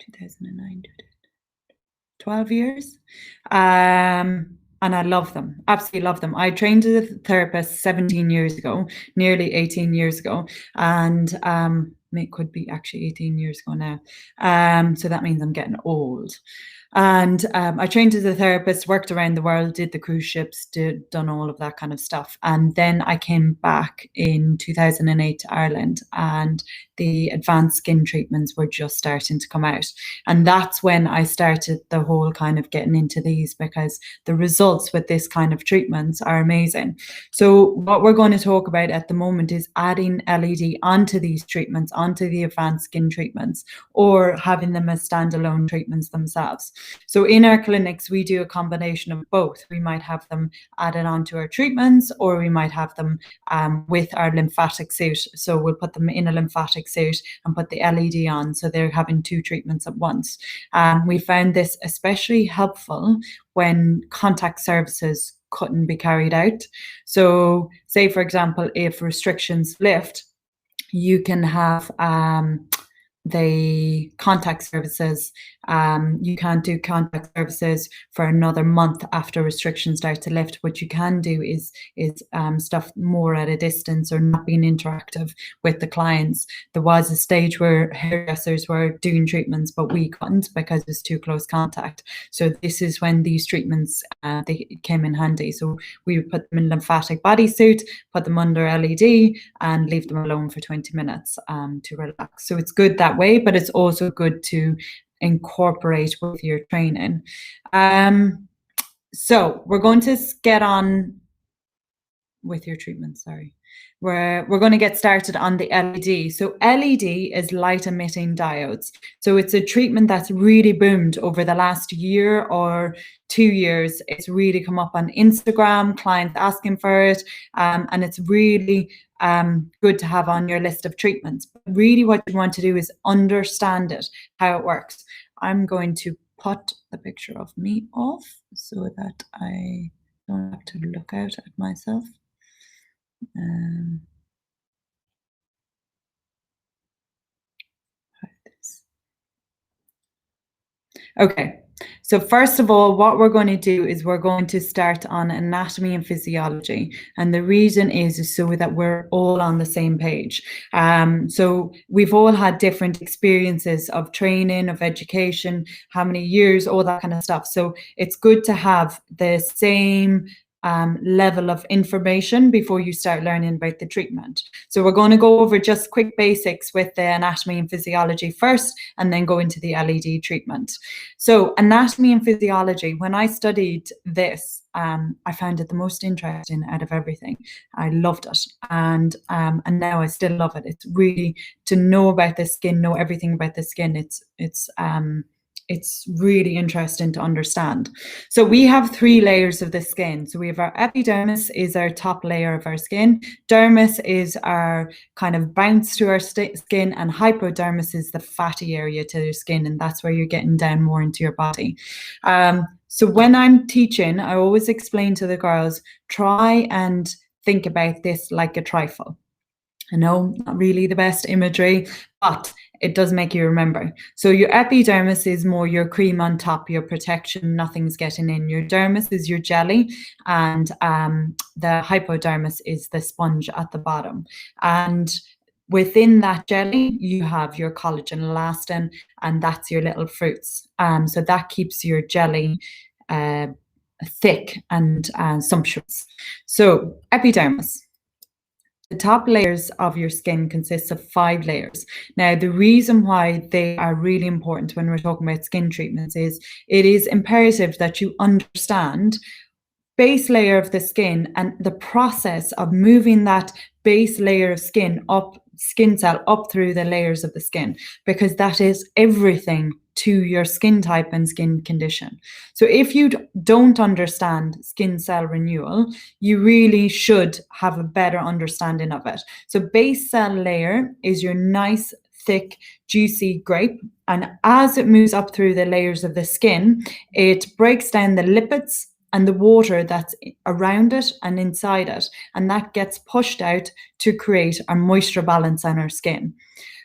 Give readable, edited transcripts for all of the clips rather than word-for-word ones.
2009, 12 years. And I love them, absolutely love them. I trained as a therapist 17 years ago, nearly 18 years ago. And it could be actually 18 years ago now. So that means I'm getting old. And I trained as a therapist, worked around the world, did the cruise ships, done all of that kind of stuff. And then I came back in 2008 to Ireland, and the advanced skin treatments were just starting to come out. And that's when I started the whole kind of getting into these, because the results with this kind of treatments are amazing. So what we're going to talk about at the moment is adding LED onto these treatments, onto the advanced skin treatments, or having them as standalone treatments themselves. So in our clinics, we do a combination of both. We might have them added onto our treatments, or we might have them with our lymphatic suit. So we'll put them in a lymphatic suit and put the LED on, so they're having two treatments at once. We found this especially helpful when contact services couldn't be carried out. So say, for example, if restrictions lift, you can have the contact services. You can't do contact services for another month after restrictions start to lift. What you can do is stuff more at a distance, or not being interactive with the clients. There was a stage where hairdressers were doing treatments, but we couldn't because it's too close contact. So this is when these treatments they came in handy. So we would put them in lymphatic bodysuit, put them under LED, and leave them alone for 20 minutes to relax. So it's good that way, but it's also good to incorporate with your training. So we're going to get on with your treatment, sorry. We're going to get started on the LED. So LED is light emitting diodes. So it's a treatment that's really boomed over the last year or 2 years. It's really come up on Instagram, clients asking for it, and it's really good to have on your list of treatments. But really what you want to do is understand it, how it works. I'm going to put the picture of me off so that I don't have to look out at myself. Okay, so first of all, what we're going to do is we're going to start on anatomy and physiology. And the reason is so that we're all on the same page. So we've all had different experiences of training, of education, how many years, all that kind of stuff. So it's good to have the same level of information before you start learning about the treatment. So we're going to go over just quick basics with the anatomy and physiology first, and then go into the LED treatment. So anatomy and physiology, when I studied this, I found it the most interesting out of everything. I loved it, and now I still love it. It's really, to know about the skin, know everything about the skin. It's really interesting to understand. So we have 3 layers of the skin. So we have our epidermis is our top layer of our skin. Dermis is our kind of bounce to our skin, and hypodermis is the fatty area to your skin, and that's where you're getting down more into your body. So when I'm teaching, I always explain to the girls, try and think about this like a trifle. I know, not really the best imagery, but it does make you remember. So your epidermis is more your cream on top, your protection, nothing's getting in. Your dermis is your jelly, and the hypodermis is the sponge at the bottom. And within that jelly, you have your collagen, elastin, and that's your little fruits. So that keeps your jelly thick and sumptuous. So epidermis. The top layers of your skin consists of 5 layers. Now, the reason why they are really important when we're talking about skin treatments is it is imperative that you understand base layer of the skin and the process of moving that base layer of skin cell up through the layers of the skin, because that is everything to your skin type and skin condition. So if you don't understand skin cell renewal, you really should have a better understanding of it. So base cell layer is your nice, thick, juicy grape. And as it moves up through the layers of the skin, it breaks down the lipids and the water that's around it and inside it. And that gets pushed out to create a moisture balance on our skin.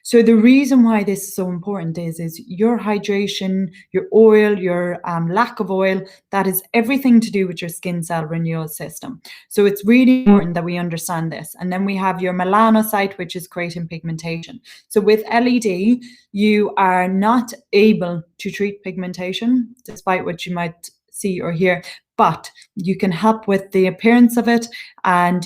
So the reason why this is so important is your hydration, your oil, your lack of oil, that is everything to do with your skin cell renewal system. So it's really important that we understand this. And then we have your melanocyte, which is creating pigmentation. So with LED, you are not able to treat pigmentation, despite what you might see or hear, but you can help with the appearance of it, and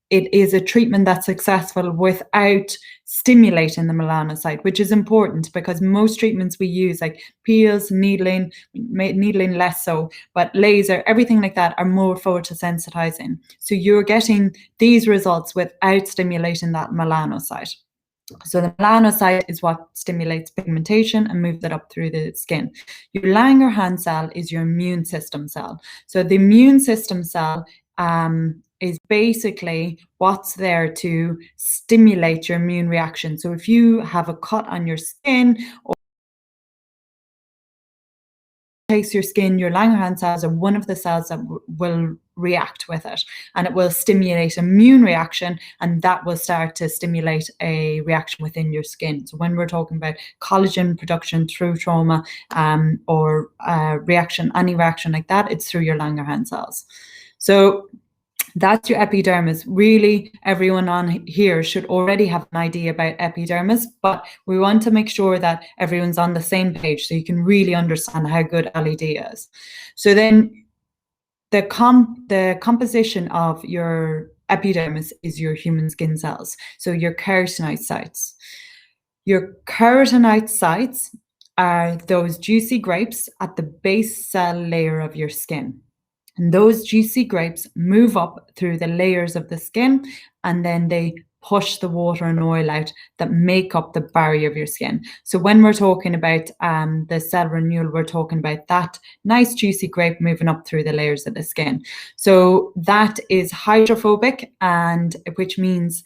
it is a treatment that's successful without stimulating the melanocyte, which is important because most treatments we use, like peels, needling less so, but laser, everything like that, are more photosensitizing. So you're getting these results without stimulating that melanocyte. So the melanocyte is what stimulates pigmentation and moves it up through the skin. Your Langerhans cell is your immune system cell. So the immune system cell is basically what's there to stimulate your immune reaction. So if you have a cut on your skin or takes your skin, your Langerhans cells are one of the cells that will react with it, and it will stimulate immune reaction, and that will start to stimulate a reaction within your skin. So when we're talking about collagen production through trauma or reaction, any reaction like that, it's through your Langerhans cells. So that's your epidermis. Really, everyone on here should already have an idea about epidermis, but we want to make sure that everyone's on the same page so you can really understand how good LED is. So then the composition of your epidermis is your human skin cells, so your keratinocytes. Your keratinocytes are those juicy grapes at the base cell layer of your skin. And those juicy grapes move up through the layers of the skin, and then they push the water and oil out that make up the barrier of your skin. So when we're talking about the cell renewal, we're talking about that nice juicy grape moving up through the layers of the skin. So that is hydrophobic, and which means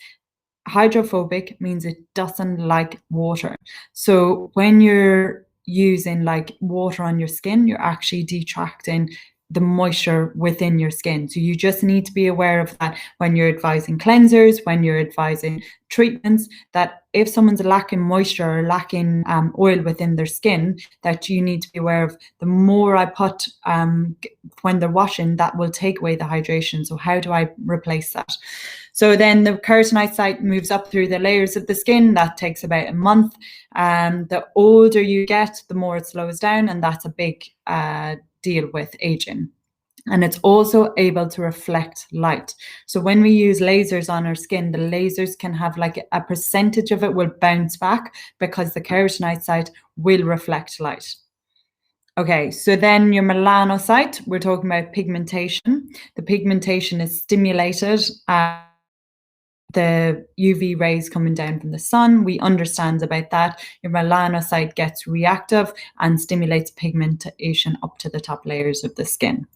hydrophobic means it doesn't like water. So when you're using like water on your skin, you're actually detracting the moisture within your skin. So you just need to be aware of that when you're advising cleansers, when you're advising treatments, that if someone's lacking moisture or lacking oil within their skin, that you need to be aware of. The more I put when they're washing, that will take away the hydration. So how do I replace that? So then the keratinocyte moves up through the layers of the skin. That takes about a month. The older you get, the more it slows down, and that's a big deal with aging. And it's also able to reflect light. So when we use lasers on our skin, the lasers can have like a percentage of it will bounce back because the keratinocyte will reflect light. Okay, so then your melanocyte, we're talking about pigmentation. The pigmentation is stimulated the UV rays coming down from the sun. We understand about that. Your melanocyte gets reactive and stimulates pigmentation up to the top layers of the skin.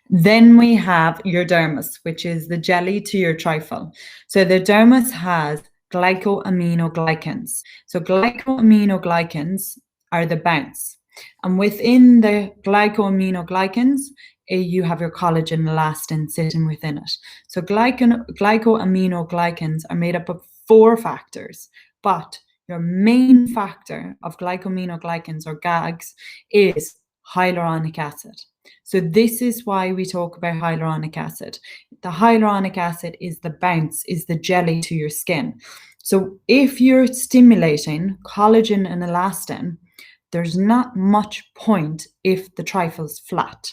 Then we have your dermis, which is the jelly to your trifle. So the dermis has glycoaminoglycans. So glycoaminoglycans are the bounce. And within the glycoaminoglycans, you have your collagen and elastin sitting within it. So glycoaminoglycans are made up of 4 factors, but your main factor of glycoaminoglycans or GAGs is hyaluronic acid. So this is why we talk about hyaluronic acid. The hyaluronic acid is the bounce, is the jelly to your skin. So if you're stimulating collagen and elastin, there's not much point if the trifle's flat.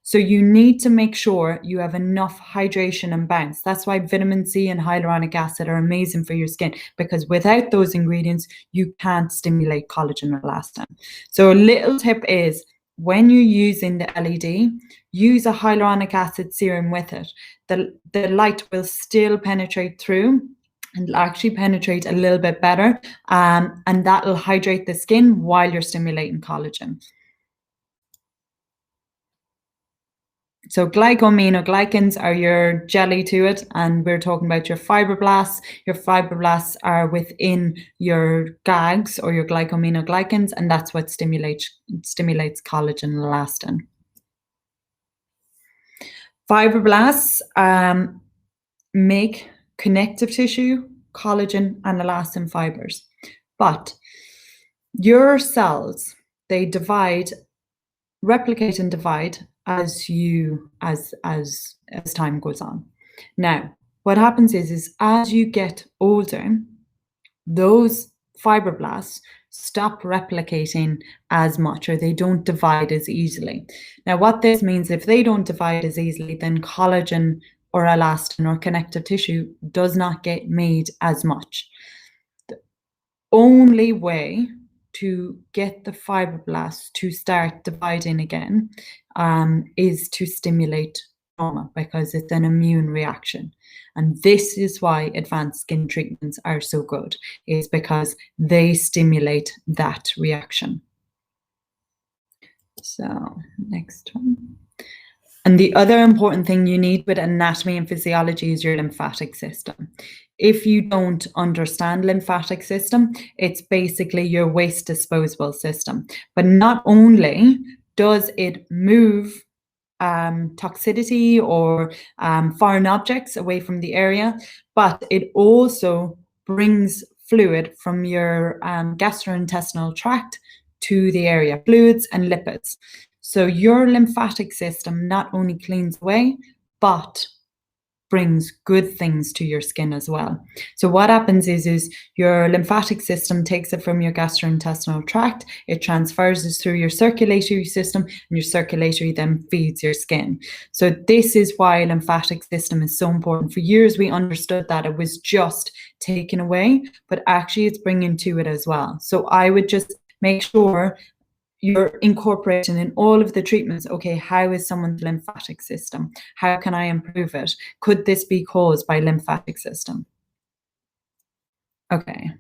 So you need to make sure you have enough hydration and bounce. That's why vitamin C and hyaluronic acid are amazing for your skin, because without those ingredients, you can't stimulate collagen or elastin. So a little tip is, when you're using the LED, use a hyaluronic acid serum with it. The light will still penetrate through and actually penetrate a little bit better, and that will hydrate the skin while you're stimulating collagen. So glycoaminoglycans are your jelly to it, and we're talking about your fibroblasts. Your fibroblasts are within your GAGs or your glycoaminoglycans, and that's what stimulates collagen and elastin. Fibroblasts make connective tissue collagen, and elastin fibers. But your cells, they divide, replicate and divide as time goes on. Now, what happens is as you get older, those fibroblasts stop replicating as much, or they don't divide as easily. Now, what this means, if they don't divide as easily, then collagen or elastin or connective tissue does not get made as much. The only way to get the fibroblasts to start dividing again is to stimulate trauma, because it's an immune reaction. And this is why advanced skin treatments are so good, is because they stimulate that reaction. So next one. And the other important thing you need with anatomy and physiology is your lymphatic system. If you don't understand lymphatic system, it's basically your waste disposable system. But not only does it move toxicity or foreign objects away from the area, but it also brings fluid from your gastrointestinal tract to the area, fluids and lipids. So your lymphatic system not only cleans away, but brings good things to your skin as well. So what happens is your lymphatic system takes it from your gastrointestinal tract, it transfers it through your circulatory system, and your circulatory then feeds your skin. So this is why lymphatic system is so important. For years we understood that it was just taken away, but actually it's bringing to it as well. So I would just make sure you're incorporating in all of the treatments, okay, how is someone's lymphatic system? How can I improve it? Could this be caused by lymphatic system? Okay.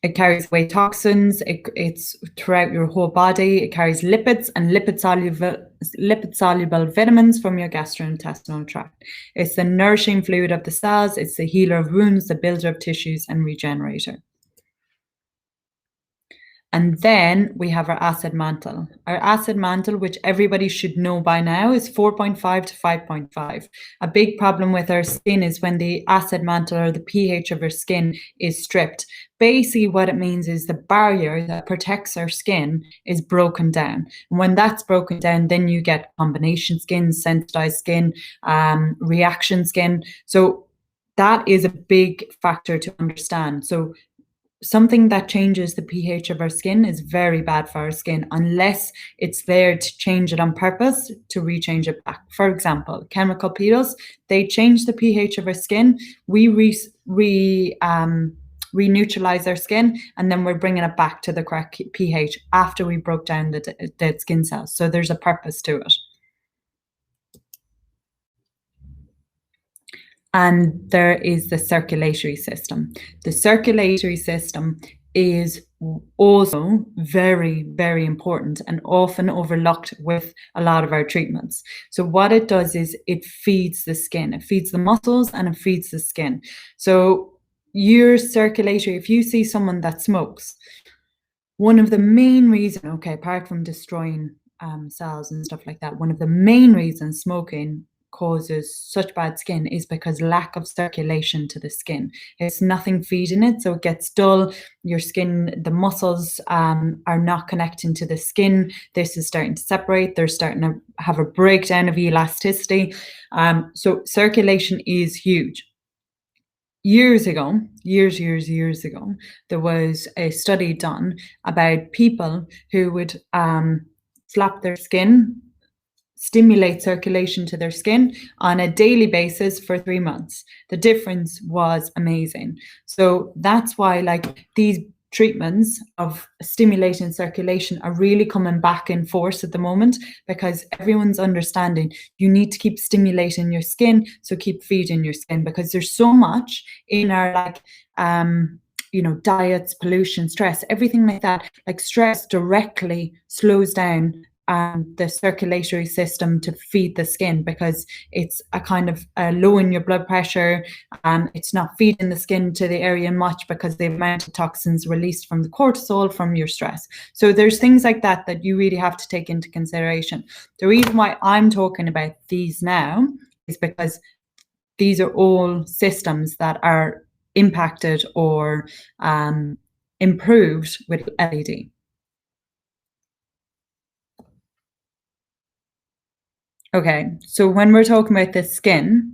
It carries away toxins, it's throughout your whole body. It carries lipids and lipid-soluble vitamins from your gastrointestinal tract. It's the nourishing fluid of the cells, it's the healer of wounds, the builder of tissues, and regenerator. And then we have our acid mantle. Our acid mantle, which everybody should know by now, is 4.5 to 5.5. A big problem with our skin is when the acid mantle, or the pH of our skin, is stripped. Basically what it means is the barrier that protects our skin is broken down. And when that's broken down, then you get combination skin, sensitized skin, reaction skin. So that is a big factor to understand. So something that changes the pH of our skin is very bad for our skin, unless it's there to change it on purpose to rechange it back. For example, chemical peels, they change the pH of our skin. We re-neutralize our skin, and then we're bringing it back to the correct pH after we broke down the dead skin cells. So there's a purpose to it. And there is the circulatory system. The circulatory system is also very, very important and often overlooked with a lot of our treatments. So what it does is it feeds the skin, it feeds the muscles, and it feeds the skin. So your circulatory, if you see someone that smokes, one of the main reasons, okay, apart from destroying cells and stuff like that, one of the main reasons smoking causes such bad skin is because lack of circulation to the skin. It's nothing feeding it, so it gets dull. Your skin, the muscles are not connecting to the skin. This is starting to separate. They're starting to have a breakdown of elasticity. So circulation is huge. Years ago, there was a study done about people who would slap their skin, stimulate circulation to their skin on a daily basis for 3 months. The difference was amazing. So that's why, like, these treatments of stimulating circulation are really coming back in force at the moment, because everyone's understanding you need to keep stimulating your skin, so keep feeding your skin, because there's so much in our, like, you know, diets, pollution, stress, everything like that. Like, stress directly slows down the circulatory system to feed the skin, because it's a kind of lowering your blood pressure. It's not feeding the skin to the area much because the amount of toxins released from the cortisol from your stress. So there's things like that that you really have to take into consideration. The reason why I'm talking about these now is because these are all systems that are impacted or improved with LED. Okay, so when we're talking about the skin,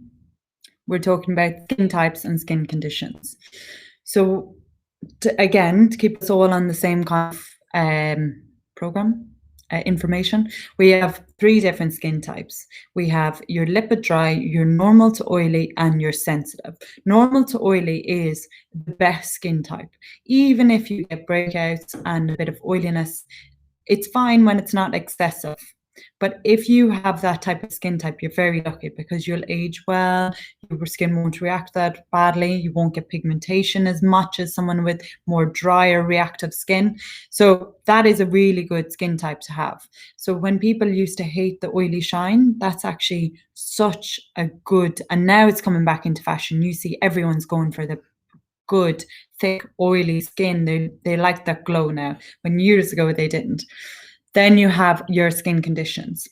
we're talking about skin types and skin conditions. So again, to keep us all on the same kind of information, we have 3 different skin types. We have your lipid dry, your normal to oily, and your sensitive. Normal to oily is the best skin type. Even if you get breakouts and a bit of oiliness, it's fine when it's not excessive. But if you have that type of skin type, you're very lucky, because you'll age well, your skin won't react that badly, you won't get pigmentation as much as someone with more drier reactive skin. So that is a really good skin type to have. So when people used to hate the oily shine, that's actually such a good, and now it's coming back into fashion. You see everyone's going for the good, thick, oily skin. They like that glow now, when years ago they didn't. Then you have your skin conditions.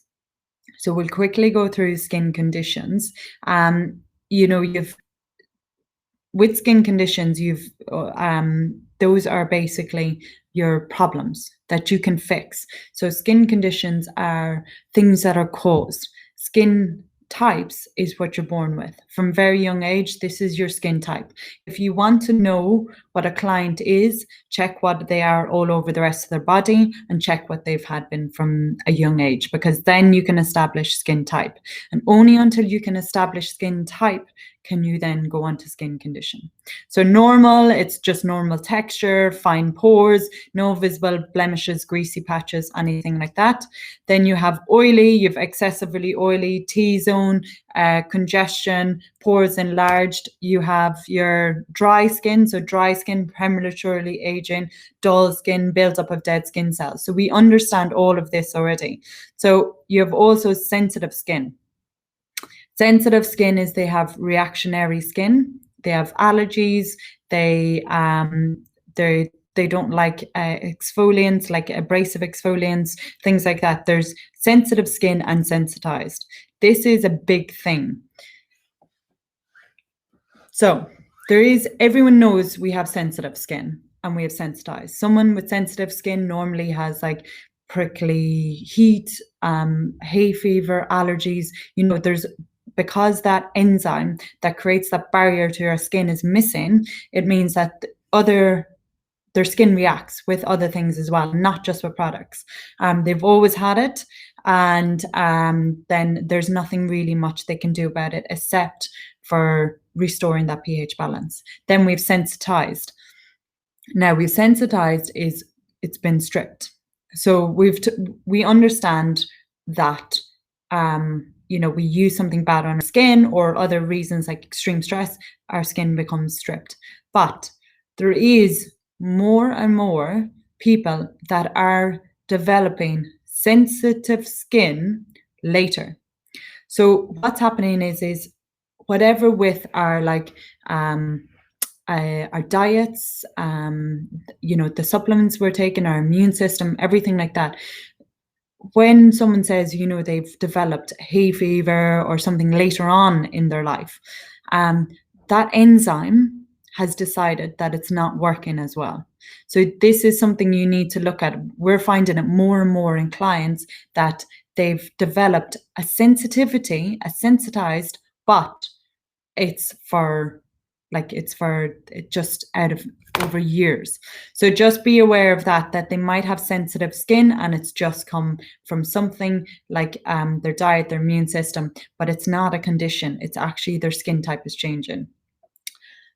So we'll quickly go through skin conditions. With skin conditions, those are basically your problems that you can fix. So skin conditions are things that are caused. Skin types is what you're born with. From very young age, this is your skin type. If you want to know what a client is, check what they are all over the rest of their body, and check what they've had been from a young age, because then you can establish skin type. And only until you can establish skin type can you then go on to skin condition. So normal, it's just normal texture, fine pores, no visible blemishes, greasy patches, anything like that. Then you have oily, you've excessively oily, T-zone, congestion, pores enlarged. You have your dry skin, so dry skin, prematurely aging, dull skin, buildup of dead skin cells. So we understand all of this already. So you have also sensitive skin. Sensitive skin is they have reactionary skin. They have allergies. They don't like exfoliants, like abrasive exfoliants, things like that. There's sensitive skin and sensitized. This is a big thing. So everyone knows we have sensitive skin and we have sensitized. Someone with sensitive skin normally has like prickly heat, hay fever, allergies. Because that enzyme that creates that barrier to your skin is missing, it means that their skin reacts with other things as well, not just with products. They've always had it, and then there's nothing really much they can do about it except for restoring that pH balance. Then we've sensitized. Now we've sensitized is it's been stripped. So we understand that we use something bad on our skin or other reasons like extreme stress, our skin becomes stripped. But there is more and more people that are developing sensitive skin later. So what's happening is whatever with our our diets, the supplements we're taking, our immune system, everything like that. When someone says, they've developed hay fever or something later on in their life, that enzyme has decided that it's not working as well. So this is something you need to look at. We're finding it more and more in clients that they've developed a sensitized, but it's just out of over years. So just be aware of that they might have sensitive skin and it's just come from something like their diet, their immune system, but it's not a condition. It's actually their skin type is changing.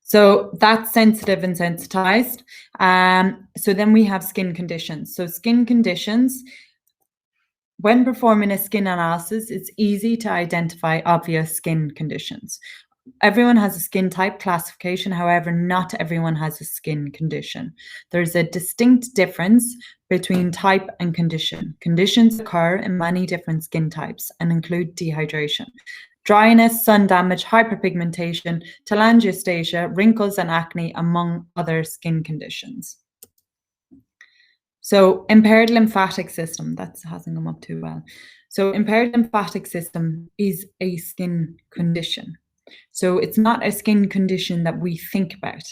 So that's sensitive and sensitized. So then we have skin conditions. So skin conditions, when performing a skin analysis, it's easy to identify obvious skin conditions. everyone has a skin type classification. However, not everyone has a skin condition. There's a distinct difference between type and condition. Conditions occur in many different skin types and include dehydration, dryness, sun damage, hyperpigmentation, telangiectasia, wrinkles, and acne, among other skin conditions. So impaired lymphatic system, that hasn't come up too well. So impaired lymphatic system is a skin condition. So it's not a skin condition that we think about,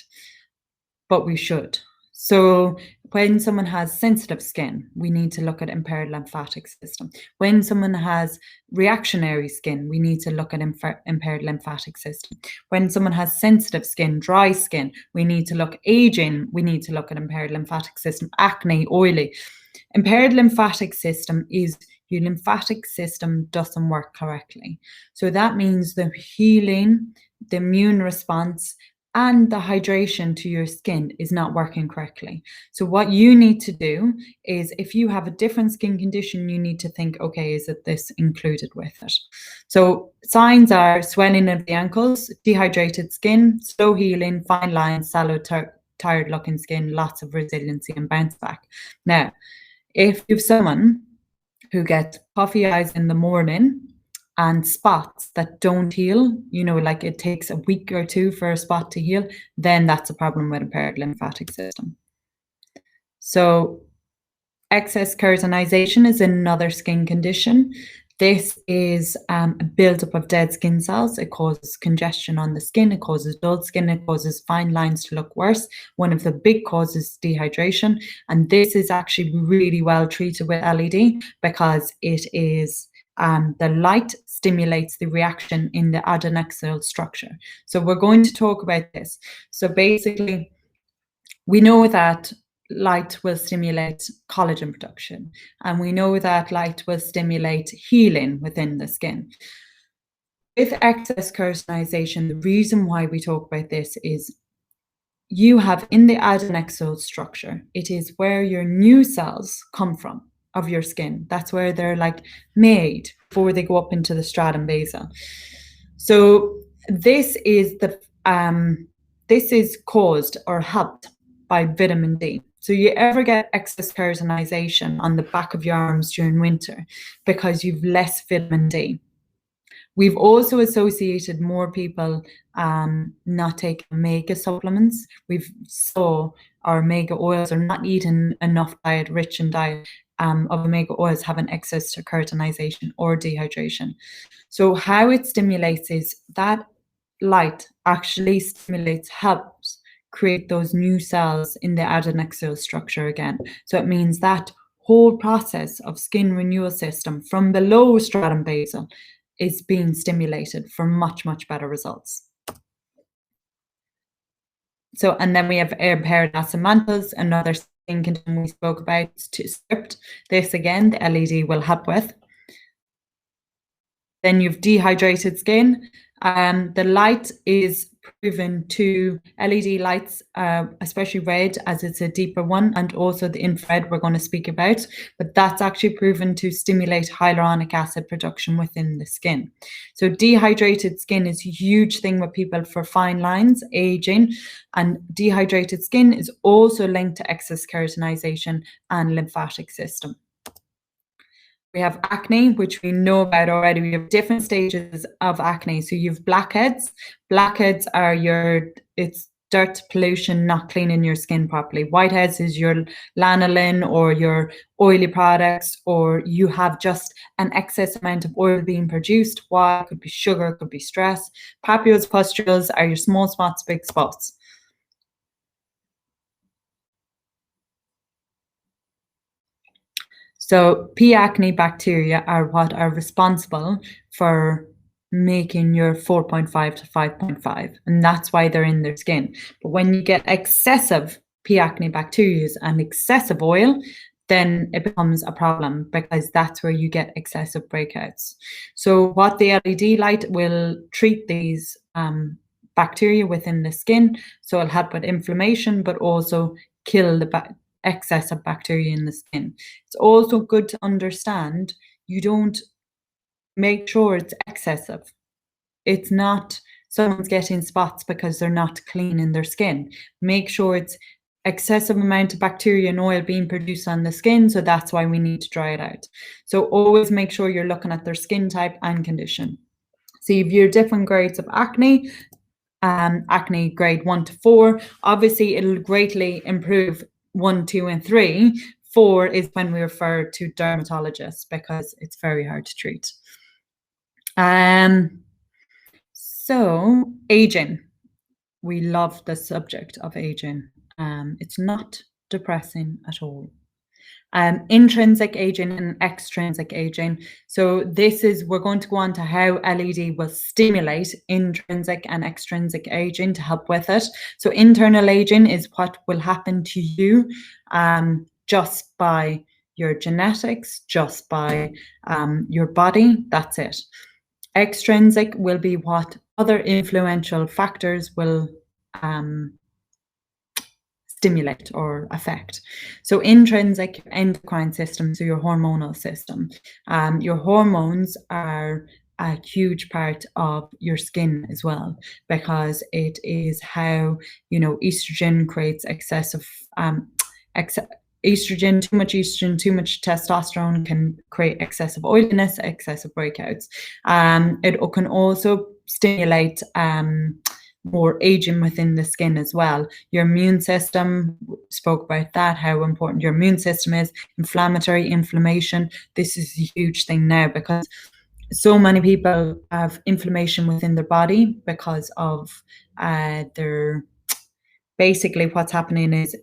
but we should. So when someone has sensitive skin, we need to look at impaired lymphatic system. When someone has reactionary skin, we need to look at impaired lymphatic system. When someone has sensitive skin, dry skin, we need to look aging, we need to look at impaired lymphatic system, acne, oily. Impaired lymphatic system is your lymphatic system doesn't work correctly. So that means the healing, the immune response, and the hydration to your skin is not working correctly. So what you need to do is, if you have a different skin condition, you need to think, okay, is it this included with it? So signs are swelling of the ankles, dehydrated skin, slow healing, fine lines, sallow, tired looking skin, lots of resiliency and bounce back. Now, if you have someone who gets puffy eyes in the morning and spots that don't heal, like it takes a week or two for a spot to heal, then that's a problem with impaired lymphatic system. So excess keratinization is another skin condition. This is a buildup of dead skin cells. It causes congestion on the skin. It causes dull skin. It causes fine lines to look worse. One of the big causes is dehydration. And this is actually really well treated with LED because it is the light stimulates the reaction in the adnexal structure. So we're going to talk about this. So basically, we know that light will stimulate collagen production, and we know that light will stimulate healing within the skin. With excess keratinization, the reason why we talk about this is you have in the adnexal structure, it is where your new cells come from of your skin. That's where they're like made before they go up into the stratum basal. So this is caused or helped by vitamin D. So you ever get excess keratinization on the back of your arms during winter because you've less vitamin D. We've also associated more people not taking omega supplements. We've saw our omega oils are not eating enough diet, rich in diet of omega oils, having excess to keratinization or dehydration. So how it stimulates is that light actually helps create those new cells in the adnexal structure again. So it means that whole process of skin renewal system from below stratum basal is being stimulated for much, much better results. So, and then we have impaired mantles, another skin condition we spoke about to script. This again, the LED will help with. Then you've dehydrated skin. The light is proven to, LED lights, especially red as it's a deeper one, and also the infrared we're going to speak about, but that's actually proven to stimulate hyaluronic acid production within the skin. So dehydrated skin is a huge thing with people for fine lines, aging, and dehydrated skin is also linked to excess keratinization and lymphatic system. We have acne, which we know about already. We have different stages of acne. So you have blackheads. Blackheads are it's dirt, pollution, not cleaning your skin properly. Whiteheads is your lanolin or your oily products, or you have just an excess amount of oil being produced. Why? It could be sugar, it could be stress. Papules, pustules are your small spots, big spots. So P. acne bacteria are what are responsible for making your 4.5 to 5.5, and that's why they're in their skin. But when you get excessive P. acne bacteria and excessive oil, then it becomes a problem because that's where you get excessive breakouts. So what the LED light will treat these bacteria within the skin, so it'll help with inflammation, but also kill the excess of bacteria in the skin. It's also good to understand you don't make sure it's excessive. It's not someone's getting spots because they're not cleaning their skin. Make sure it's excessive amount of bacteria and oil being produced on the skin, so that's why we need to dry it out. So always make sure you're looking at their skin type and condition. So if you're different grades of acne, acne grade 1 to 4, obviously it'll greatly improve 1, 2, and 3. 4 is when we refer to dermatologists because it's very hard to treat. So aging, we love the subject of aging. It's not depressing at all. Intrinsic aging and extrinsic aging. So this is, we're going to go on to how LED will stimulate intrinsic and extrinsic aging to help with it. So internal aging is what will happen to you just by your genetics, just by your body, that's it. Extrinsic will be what other influential factors will stimulate or affect. So intrinsic, endocrine system, so your hormonal system. Your hormones are a huge part of your skin as well, because it is how, you know, estrogen creates excessive estrogen, too much testosterone can create excessive oiliness, excessive breakouts. It can also stimulate more aging within the skin as well. Your immune system, spoke about that, how important your immune system is, inflammation. This is a huge thing now because so many people have inflammation within their body because of their, basically what's happening is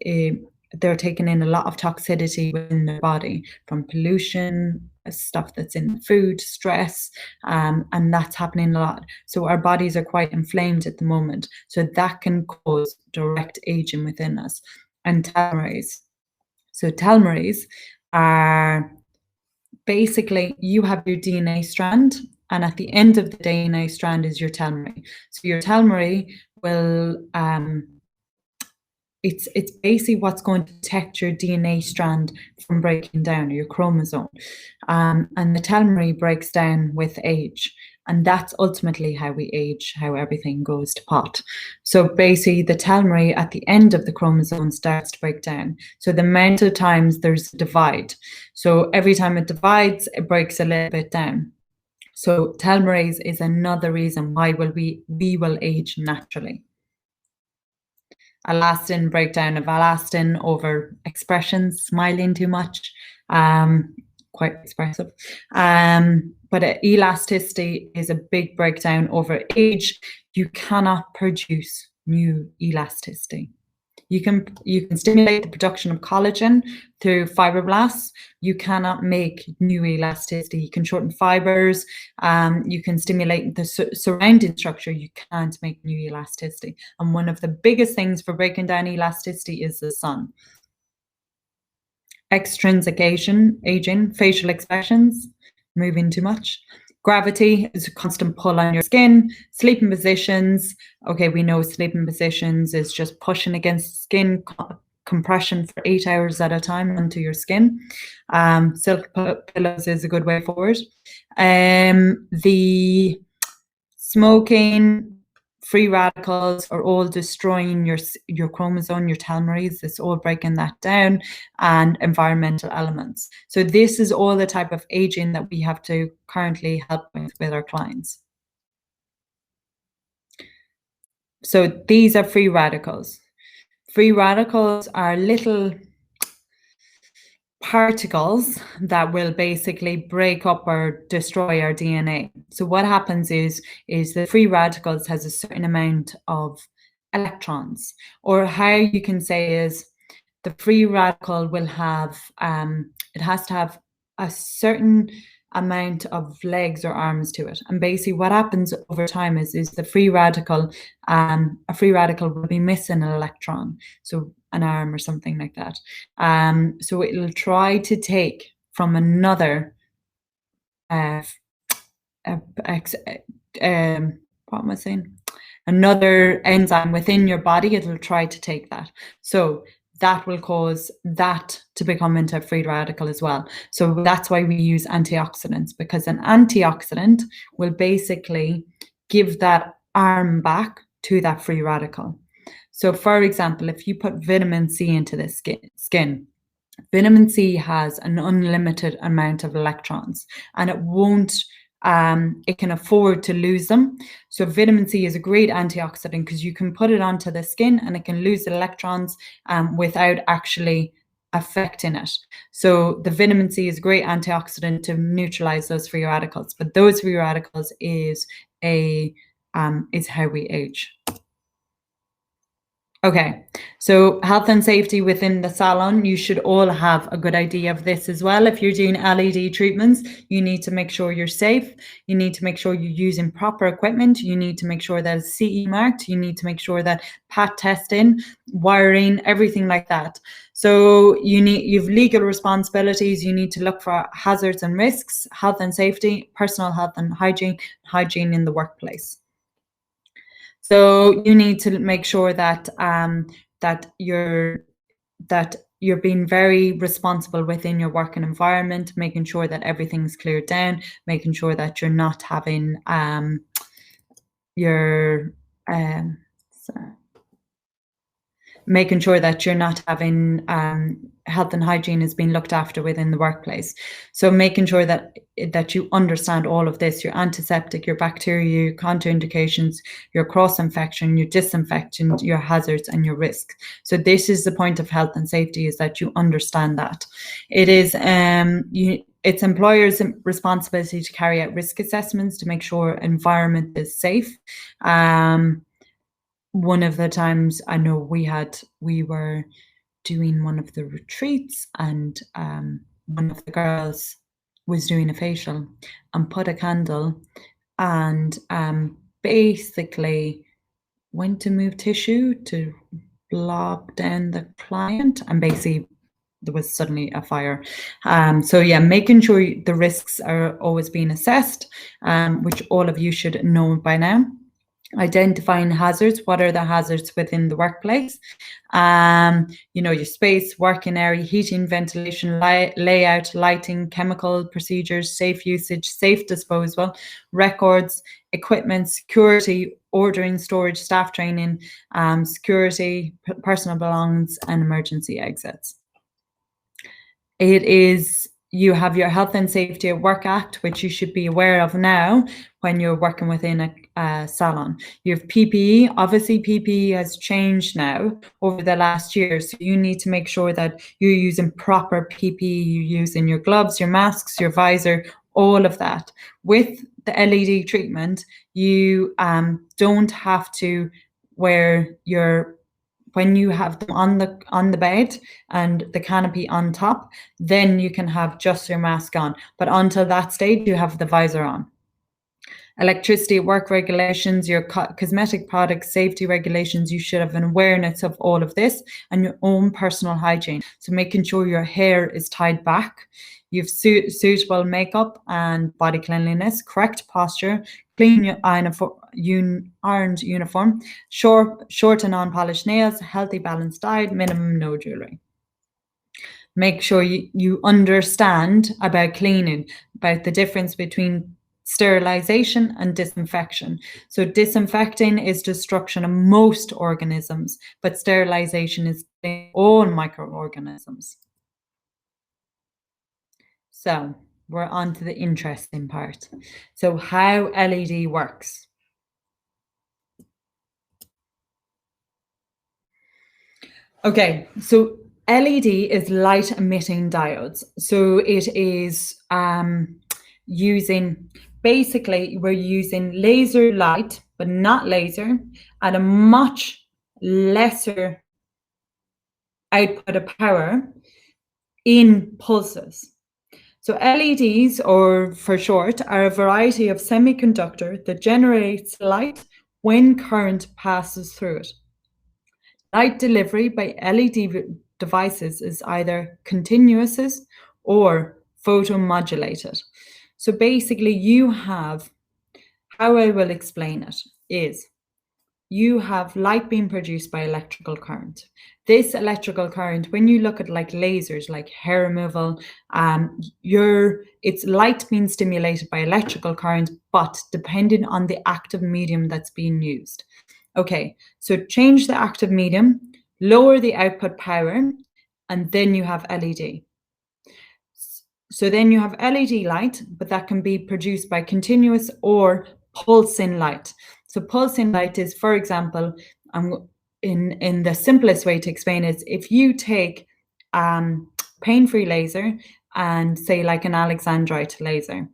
they're taking in a lot of toxicity within their body from pollution, stuff that's in food, stress, and that's happening a lot. So our bodies are quite inflamed at the moment. So that can cause direct aging within us. And telomerase. So telomerase are basically, you have your DNA strand, and at the end of the DNA strand is your telomere. So your telomere will it's basically what's going to protect your DNA strand from breaking down, or your chromosome. And the telomere breaks down with age. And that's ultimately how we age, how everything goes to pot. So basically the telomere at the end of the chromosome starts to break down. So the amount of times there's a divide. So every time it divides, it breaks a little bit down. So telomerase is another reason why we will age naturally. Elastin, breakdown of elastin over expressions, smiling too much, quite expressive. But elasticity is a big breakdown over age. You cannot produce new elasticity. You can stimulate the production of collagen through fibroblasts. You cannot make new elasticity. You can shorten fibers. You can stimulate the surrounding structure. You can't make new elasticity. And one of the biggest things for breaking down elasticity is the sun. Extrinsic aging, facial expressions, moving too much. Gravity is a constant pull on your skin. Sleeping positions. Okay, we know sleeping positions is just pushing against the skin, compression for 8 hours at a time onto your skin. Silk pillows is a good way forward. The smoking, free radicals are all destroying your chromosome, your telomerase. It's all breaking that down, and environmental elements. So this is all the type of aging that we have to currently help with our clients. So these are free radicals. Free radicals are little particles that will basically break up or destroy our DNA. So what happens is the free radicals has a certain amount of electrons, or how you can say is the free radical will have, it has to have a certain amount of legs or arms to it. And basically what happens over time is the free radical, a free radical will be missing an electron. So an arm or something like that. So it'll try to take from another what am I saying? Another enzyme within your body, it'll try to take that. So that will cause that to become into a free radical as well. So that's why we use antioxidants, because an antioxidant will basically give that arm back to that free radical. So for example, if you put vitamin C into the skin, vitamin C has an unlimited amount of electrons, and it can afford to lose them. So vitamin C is a great antioxidant because you can put it onto the skin and it can lose electrons without actually affecting it. So the vitamin C is a great antioxidant to neutralize those free radicals, but those free radicals is how we age. Okay, so health and safety within the salon, you should all have a good idea of this as well. If you're doing LED treatments, you need to make sure you're safe. You need to make sure you're using proper equipment. You need to make sure that it's CE marked. You need to make sure that PAT testing, wiring, everything like that. So you've legal responsibilities. You need to look for hazards and risks, health and safety, personal health and hygiene in the workplace. So you need to make sure that you're being very responsible within your working environment, making sure that everything's cleared down, making sure that you're not having making sure that you're not having health and hygiene is being looked after within the workplace. So making sure that you understand all of this, your antiseptic, your bacteria, your contraindications, your cross-infection, your disinfection, your hazards and your risks. So this is the point of health and safety, is that you understand that. It is it's employers' responsibility to carry out risk assessments to make sure environment is safe. One of the times I know we were doing one of the retreats, and one of the girls was doing a facial and put a candle and basically went to move tissue to blob down the client, and basically there was suddenly a fire. So yeah, making sure the risks are always being assessed, which all of you should know by now. Identifying hazards. What are the hazards within the workplace? Your space, working area, heating, ventilation, layout, lighting, chemical procedures, safe usage, safe disposal, records, equipment, security, ordering, storage, staff training, security, personal belongings, and emergency exits. You have your Health and Safety at Work Act, which you should be aware of now when you're working within a salon. You have PPE. Obviously, PPE has changed now over the last year, so you need to make sure that you're using proper PPE. You're using your gloves, your masks, your visor, all of that. With the LED treatment, you don't have to wear when you have them on the bed and the canopy on top, then you can have just your mask on. But until that stage, you have the visor on. Electricity at work regulations, your cosmetic product safety regulations, you should have an awareness of all of this, and your own personal hygiene. So making sure your hair is tied back, you have suitable makeup and body cleanliness, correct posture, clean ironed uniform, short and non-polished nails, healthy balanced diet, minimum no jewelry. Make sure you understand about cleaning, about the difference between sterilization and disinfection. So disinfecting is destruction of most organisms, but sterilization is all microorganisms. So we're on to the interesting part. So how LED works. Okay, so LED is light emitting diodes. So it is we're using laser light, but not laser, at a much lesser output of power in pulses. So LEDs, or for short, are a variety of semiconductor that generates light when current passes through it. Light delivery by LED devices is either continuous or photomodulated. So basically you have, how I will explain it is, you have light being produced by electrical current. This electrical current, when you look at like lasers, like hair removal, it's light being stimulated by electrical current, but depending on the active medium that's being used. Okay, so change the active medium, lower the output power, and then you have LED. So then you have LED light, but that can be produced by continuous or pulsing light. So pulsing light is, for example, in the simplest way to explain it, if you take pain-free laser and say like an Alexandrite laser.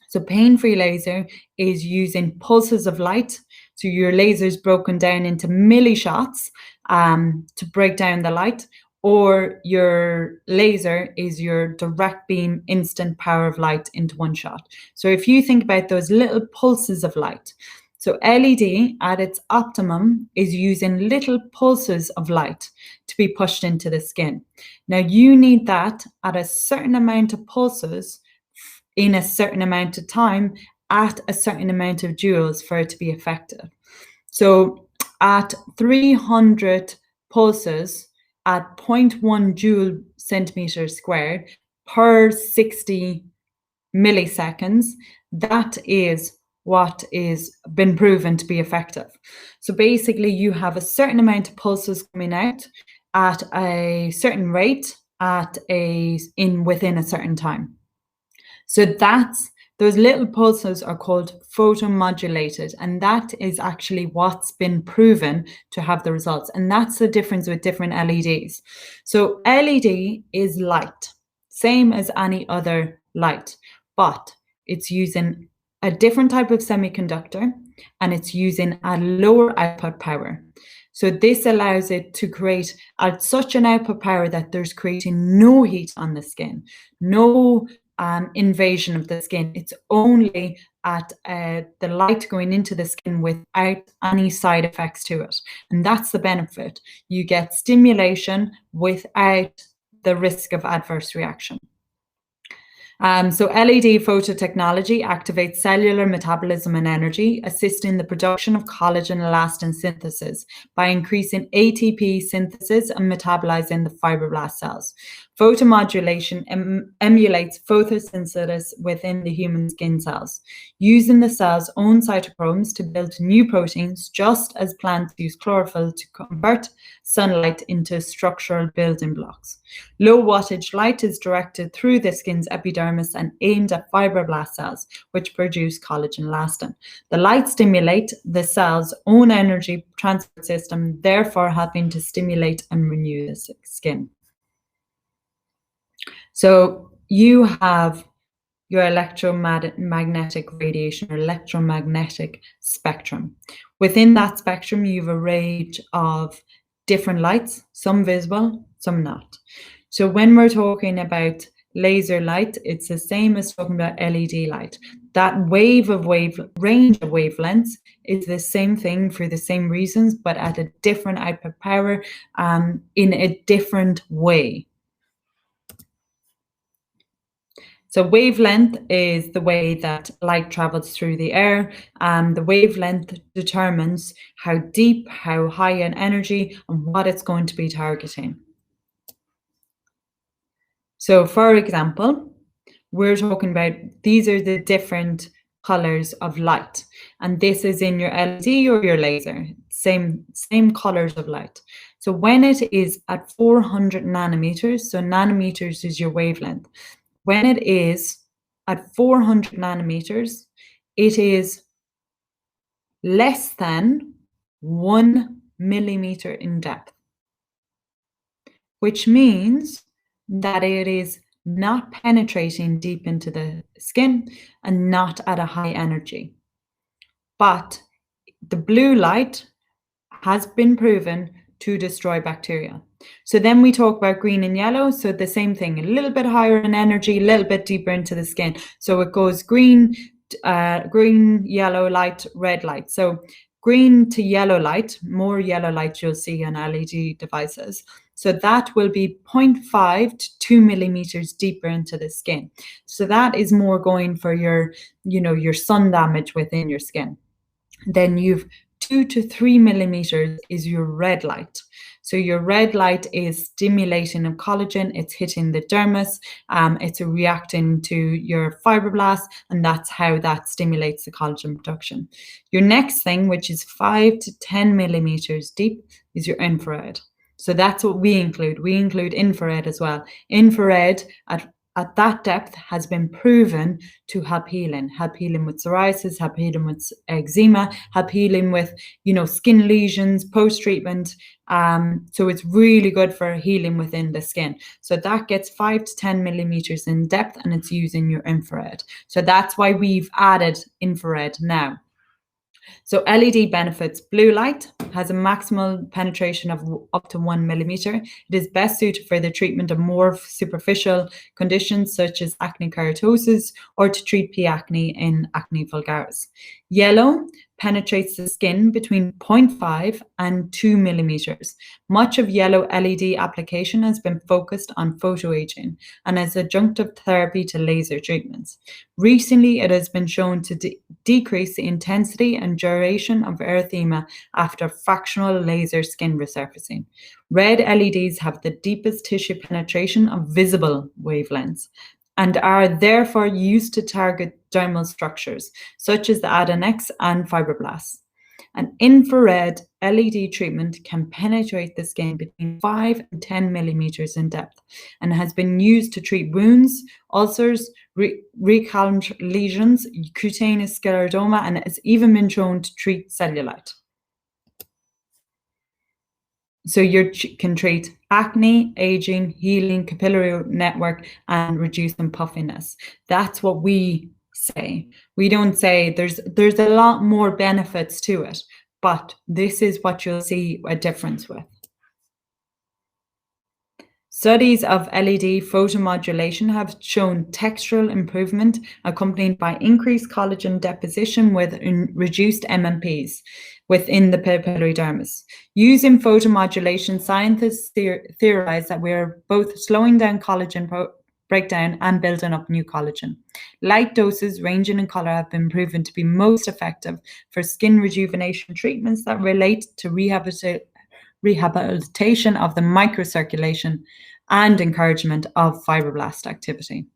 So pain-free laser is using pulses of light. So your laser is broken down into millishots to break down the light, or your laser is your direct beam instant power of light into one shot. So if you think about those little pulses of light, so LED at its optimum is using little pulses of light to be pushed into the skin. Now you need that at a certain amount of pulses in a certain amount of time at a certain amount of joules for it to be effective. So at 300 pulses at 0.1 joule centimeter squared per 60 milliseconds, that is what is been proven to be effective. So basically you have a certain amount of pulses coming out at a certain rate within a certain time. So those little pulses are called photomodulated, and that is actually what's been proven to have the results. And that's the difference with different LEDs. So LED is light, same as any other light, but it's using a different type of semiconductor and it's using a lower output power. So this allows it to create at such an output power that there's creating no heat on the skin, no invasion of the skin. It's only at the light going into the skin without any side effects to it. And that's the benefit. You get stimulation without the risk of adverse reaction. So LED phototechnology activates cellular metabolism and energy, assisting the production of collagen elastin synthesis by increasing ATP synthesis and metabolizing the fibroblast cells. Photomodulation emulates photosynthesis within the human skin cells, using the cell's own cytochromes to build new proteins, just as plants use chlorophyll to convert sunlight into structural building blocks. Low wattage light is directed through the skin's epidermis and aimed at fibroblast cells, which produce collagen elastin. The light stimulates the cell's own energy transport system, therefore helping to stimulate and renew the skin. So you have your electromagnetic radiation or electromagnetic spectrum. Within that spectrum, you have a range of different lights, some visible, some not. So when we're talking about laser light, it's the same as talking about LED light. That range of wavelengths is the same thing for the same reasons, but at a different output power in a different way. So wavelength is the way that light travels through the air. The wavelength determines how deep, how high in energy, and what it's going to be targeting. So for example, we're talking about these are the different colors of light, and this is in your LED or your laser, same colors of light. So when it is at 400 nanometers, so nanometers is your wavelength. When it is at 400 nanometers, it is less than 1 millimeter in depth, which means that it is not penetrating deep into the skin and not at a high energy. But the blue light has been proven to destroy bacteria. So then we talk about green and yellow. So the same thing, a little bit higher in energy, a little bit deeper into the skin. So it goes green, yellow light, red light. So green to yellow light, more yellow light you'll see on LED devices. So that will be 0.5 to 2 millimeters deeper into the skin. So that is more going for your sun damage within your skin. Then you've 2 to 3 millimeters is your red light. So your red light is stimulating of collagen, it's hitting the dermis, it's reacting to your fibroblasts, and that's how that stimulates the collagen production. Your next thing, which is 5 to 10 millimeters deep, is your infrared. So that's what we include. We include infrared as well. Infrared at that depth has been proven to help healing with psoriasis, help healing with eczema, help healing with, skin lesions, post-treatment. So it's really good for healing within the skin. So that gets 5 to 10 millimeters in depth, and it's using your infrared. So that's why we've added infrared now. So LED benefits. Blue light has a maximal penetration of up to 1 millimeter. It is best suited for the treatment of more superficial conditions such as acne keratosis or to treat P. acne in acne vulgaris. Yellow penetrates the skin between 0.5 and 2 millimeters. Much of yellow LED application has been focused on photoaging and as adjunctive therapy to laser treatments. Recently, it has been shown to decrease the intensity and duration of erythema after fractional laser skin resurfacing. Red LEDs have the deepest tissue penetration of visible wavelengths and are therefore used to target dermal structures, such as the adnexs and fibroblasts. An infrared LED treatment can penetrate the skin between 5 and 10 millimeters in depth and has been used to treat wounds, ulcers, recurrent lesions, cutaneous sclerodoma, and has even been shown to treat cellulite. So you can treat acne, aging, healing, capillary network, and reducing puffiness. That's what we say. We don't say there's a lot more benefits to it, but this is what you'll see a difference with. Studies of LED photomodulation have shown textural improvement accompanied by increased collagen deposition with reduced MMPs within the papillary dermis. Using photomodulation, scientists theorize that we're both slowing down collagen breakdown and building up new collagen. Light doses ranging in color have been proven to be most effective for skin rejuvenation treatments that relate to rehabilitation of the microcirculation and encouragement of fibroblast activity.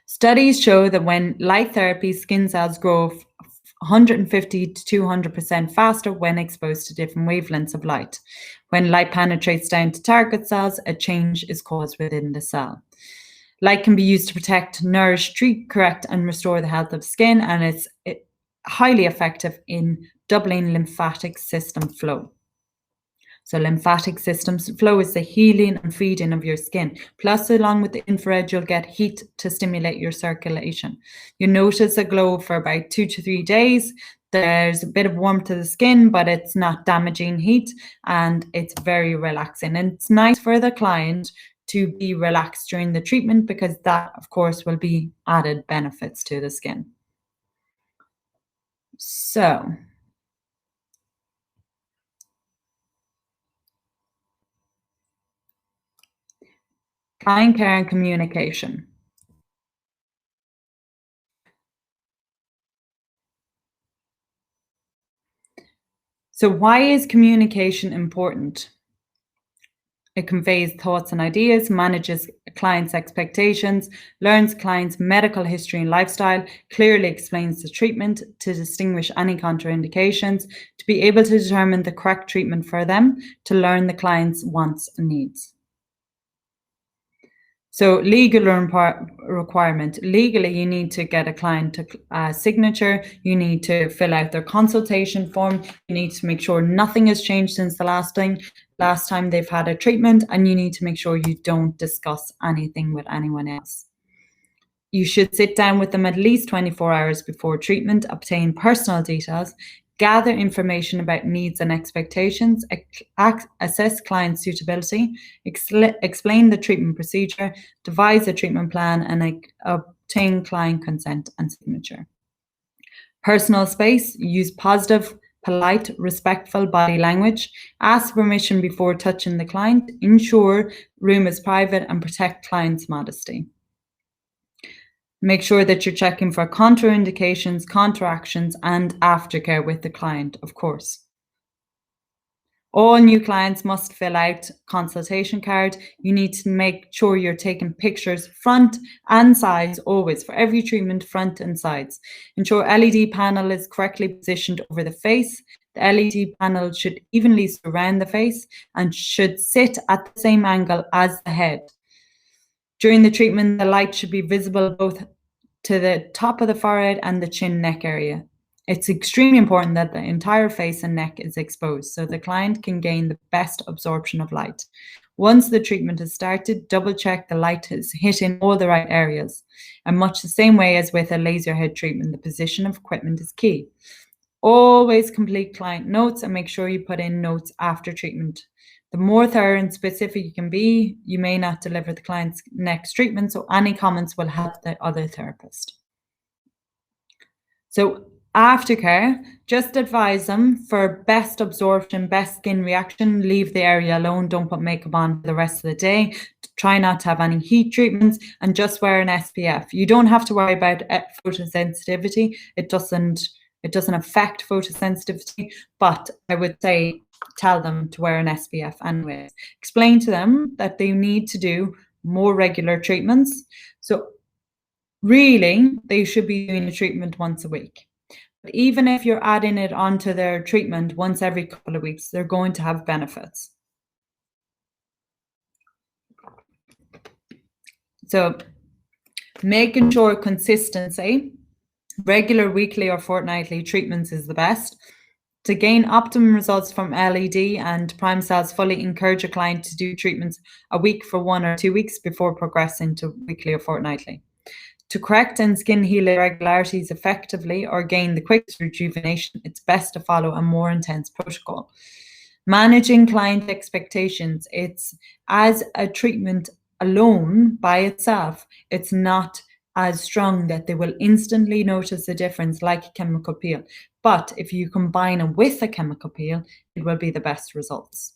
Studies show that when light therapy, skin cells grow 150 to 200% faster when exposed to different wavelengths of light. When light penetrates down to target cells, a change is caused within the cell. Light can be used to protect, nourish, treat, correct, and restore the health of skin, and it's highly effective in doubling lymphatic system flow. So lymphatic system flow is the healing and feeding of your skin. Plus, along with the infrared, you'll get heat to stimulate your circulation. You notice a glow for about 2 to 3 days. There's a bit of warmth to the skin, but it's not damaging heat, and it's very relaxing. And it's nice for the client to be relaxed during the treatment because that, of course, will be added benefits to the skin. So, client care and communication. So why is communication important? It conveys thoughts and ideas, manages clients' expectations, learns clients' medical history and lifestyle, clearly explains the treatment to distinguish any contraindications, to be able to determine the correct treatment for them, to learn the client's wants and needs. So legal requirement. Legally, you need to get a client signature. You need to fill out their consultation form. You need to make sure nothing has changed since the last time they've had a treatment, and you need to make sure you don't discuss anything with anyone else. You should sit down with them at least 24 hours before treatment, obtain personal details, gather information about needs and expectations, assess client suitability, explain the treatment procedure, devise a treatment plan, and obtain client consent and signature. Personal space, use positive, polite, respectful body language, ask permission before touching the client, ensure room is private, and protect client's modesty. Make sure that you're checking for contraindications, counteractions, and aftercare with the client, of course. All new clients must fill out consultation card. You need to make sure you're taking pictures front and sides always for every treatment, front and sides. Ensure LED panel is correctly positioned over the face. The LED panel should evenly surround the face and should sit at the same angle as the head. During the treatment, the light should be visible both to the top of the forehead and the chin neck area. It's extremely important that the entire face and neck is exposed so the client can gain the best absorption of light. Once the treatment is started, double check the light is hitting all the right areas. And much the same way as with a laser head treatment, the position of equipment is key. Always complete client notes and make sure you put in notes after treatment. The more thorough and specific you can be, you may not deliver the client's next treatment, so any comments will help the other therapist. So aftercare, just advise them for best absorption, best skin reaction, leave the area alone, don't put makeup on for the rest of the day, try not to have any heat treatments, and just wear an SPF. You don't have to worry about photosensitivity. It doesn't affect photosensitivity, but I would say tell them to wear an SPF anyway. Explain to them that they need to do more regular treatments. So really, they should be doing a treatment once a week. But even if you're adding it onto their treatment once every couple of weeks, they're going to have benefits. So making sure consistency, regular weekly or fortnightly treatments is the best. To gain optimum results from LED and prime cells, fully encourage a client to do treatments a week for 1 or 2 weeks before progressing to weekly or fortnightly. To correct and skin heal irregularities effectively or gain the quickest rejuvenation, it's best to follow a more intense protocol. Managing client expectations, it's as a treatment alone by itself, it's not as strong that they will instantly notice a difference like a chemical peel. But if you combine it with a chemical peel, it will be the best results.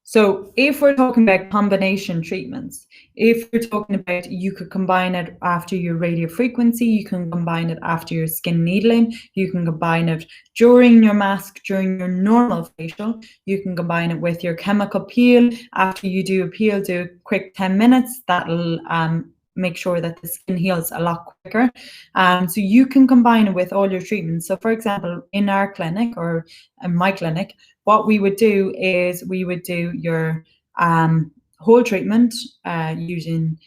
So if we're talking about combination treatments, if you're talking about you could combine it after your radiofrequency, you can combine it after your skin needling, you can combine it during your mask, during your normal facial, you can combine it with your chemical peel. After you do a peel, do a quick 10 minutes, that'll make sure that the skin heals a lot quicker. So you can combine it with all your treatments. So for example, in our clinic or in my clinic, what we would do is we would do your whole treatment using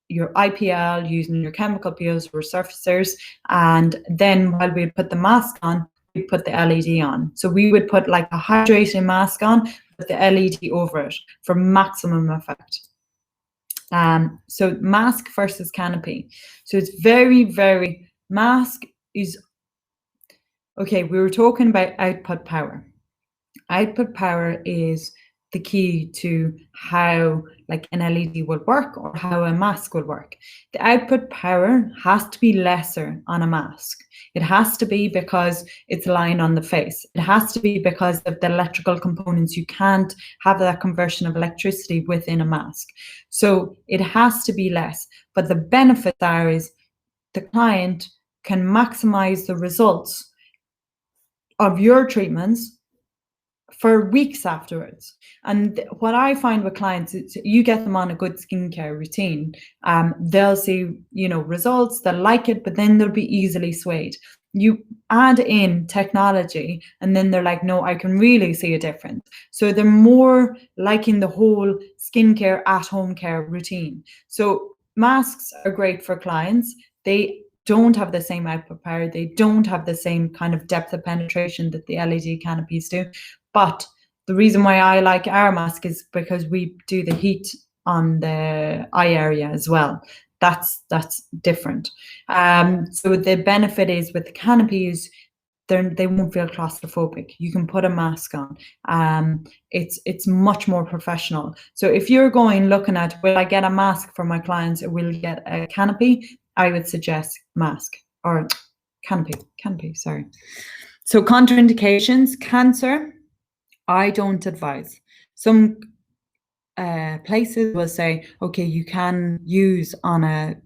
your IPL, using your chemical peels, resurfacers, and then while we put the mask on, we put the LED on. So we would put like a hydrating mask on, with the LED over it for maximum effect. So mask versus canopy. So it's very, very, mask is, okay, we were talking about output power. Output power is the key to how like an LED will work or how a mask will work. The output power has to be lesser on a mask. It has to be because it's lying on the face. It has to be because of the electrical components. You can't have that conversion of electricity within a mask. So it has to be less. But the benefits are is the client can maximize the results of your treatments for weeks afterwards. And what I find with clients is you get them on a good skincare routine. They'll see, results, they'll like it, but then they'll be easily swayed. You add in technology and then they're like, no, I can really see a difference. So they're more liking the whole skincare at home care routine. So masks are great for clients. They don't have the same output power. They don't have the same kind of depth of penetration that the LED canopies do. But the reason why I like our mask is because we do the heat on the eye area as well. That's different. So the benefit is with the canopies, they won't feel claustrophobic. You can put a mask on. It's much more professional. So if you're looking at, will I get a mask for my clients or will I get a canopy? I would suggest mask or canopy, sorry. So contraindications, cancer, I don't advise. Some places will say, okay, you can use on a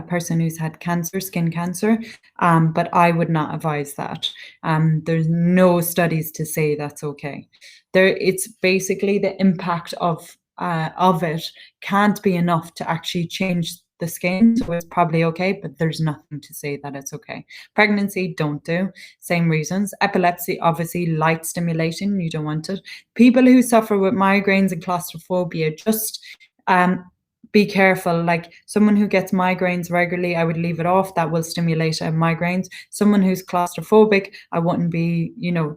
person who's had cancer, skin cancer, but I would not advise that. There's no studies to say that's okay. It's basically the impact of it can't be enough to actually change the skin, so it's probably okay, but there's nothing to say that it's okay. Pregnancy, don't do, same reasons. Epilepsy, obviously light stimulation, you don't want it. People who suffer with migraines and claustrophobia, just be careful. Like someone who gets migraines regularly, I would leave it off. That will stimulate migraines. Someone who's claustrophobic, I wouldn't be,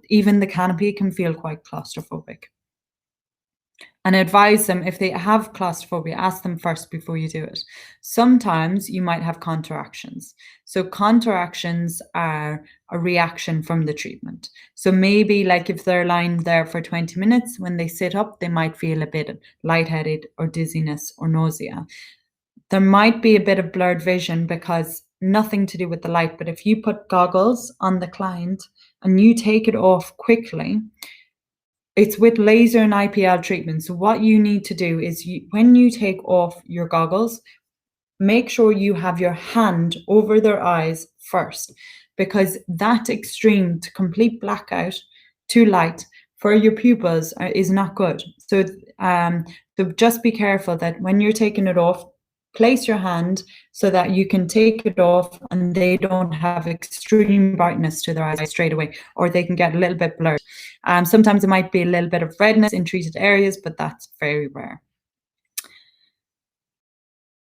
even the Canopy can feel quite claustrophobic. And advise them, if they have claustrophobia, ask them first before you do it. Sometimes you might have contractions. So contractions are a reaction from the treatment. So maybe like if they're lying there for 20 minutes, when they sit up, they might feel a bit lightheaded or dizziness or nausea. There might be a bit of blurred vision because nothing to do with the light, but if you put goggles on the client and you take it off quickly, it's with laser and IPL treatment. So what you need to do is when you take off your goggles, make sure you have your hand over their eyes first, because that extreme to complete blackout, too light for your pupils is not good. So just be careful that when you're taking it off, place your hand so that you can take it off and they don't have extreme brightness to their eyes straight away, or they can get a little bit blurred. Sometimes it might be a little bit of redness in treated areas, but that's very rare.